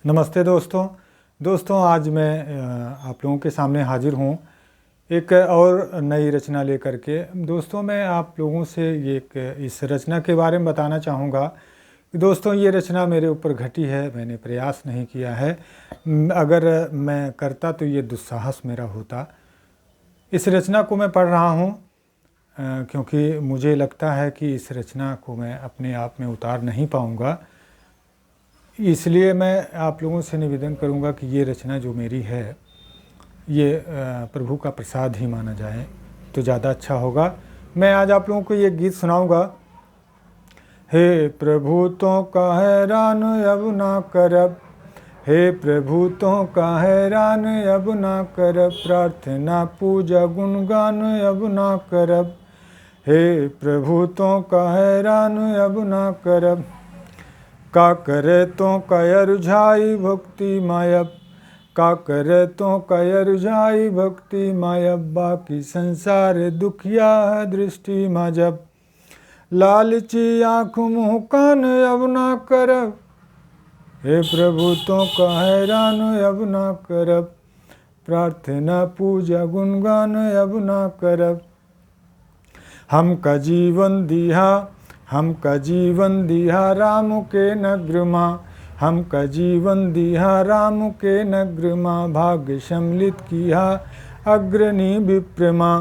नमस्ते दोस्तों आज मैं आप लोगों के सामने हाजिर हूँ एक और नई रचना लेकर के। दोस्तों मैं आप लोगों से इस रचना के बारे में बताना चाहूँगा कि दोस्तों ये रचना मेरे ऊपर घटी है, मैंने प्रयास नहीं किया है। अगर मैं करता तो ये दुस्साहस मेरा होता। इस रचना को मैं पढ़ रहा हूँ क्योंकि मुझे लगता है कि इस रचना को मैं अपने आप में उतार नहीं पाऊँगा, इसलिए मैं आप लोगों से निवेदन करूंगा कि ये रचना जो मेरी है ये प्रभु का प्रसाद ही माना जाए तो ज़्यादा अच्छा होगा। मैं आज आप लोगों को ये गीत सुनाऊंगा। हे प्रभु तो का हैरान अब ना करब, हे प्रभु तो का हैरान अब ना करब, प्रार्थना पूजा गुणगान अब ना करब। हे प्रभु तो का हैरान अब ना करब, का करे तो कय रुझाई भक्ति मायब, का करे तो कय रुझाई भक्ति मायब, बाकी संसार दुखिया है दृष्टि माजब, लालची आँख मुँह कान अब ना करब, हे प्रभु तो का हैरान अब ना करब, प्रार्थना पूजा गुणगान अब ना करब। हमका जीवन दिया, हमका जीवन दिया राम के नगर माँ, हमका जीवन दिया राम के नगर माँ, भाग्य सम्मिलित किया अग्रणी विप्रमा,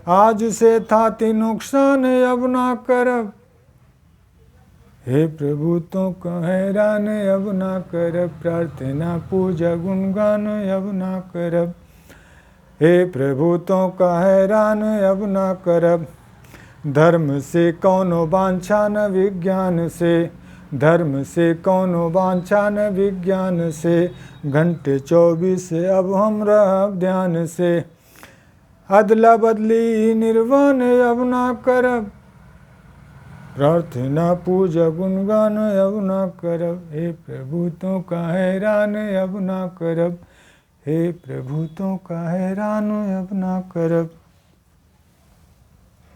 आज से थाति नुकसान अब ना करब, हे प्रभु तो का हैरान अब ना करब, प्रार्थना पूजा गुणगान अब ना करब, हे प्रभु तो का हैरान अब ना करब। धर्म से कौनो वांछा न विज्ञान से, धर्म से कौनो वांछा न विज्ञान से, घंटे 24 अब हम रहब ध्यान से, अदला बदली निर्वाण अब ना करब, प्रार्थना पूजा गुणगान अब ना करब, हे प्रभु तो का हैरान अब ना करब, हे प्रभु तो का हैरान अब ना करब।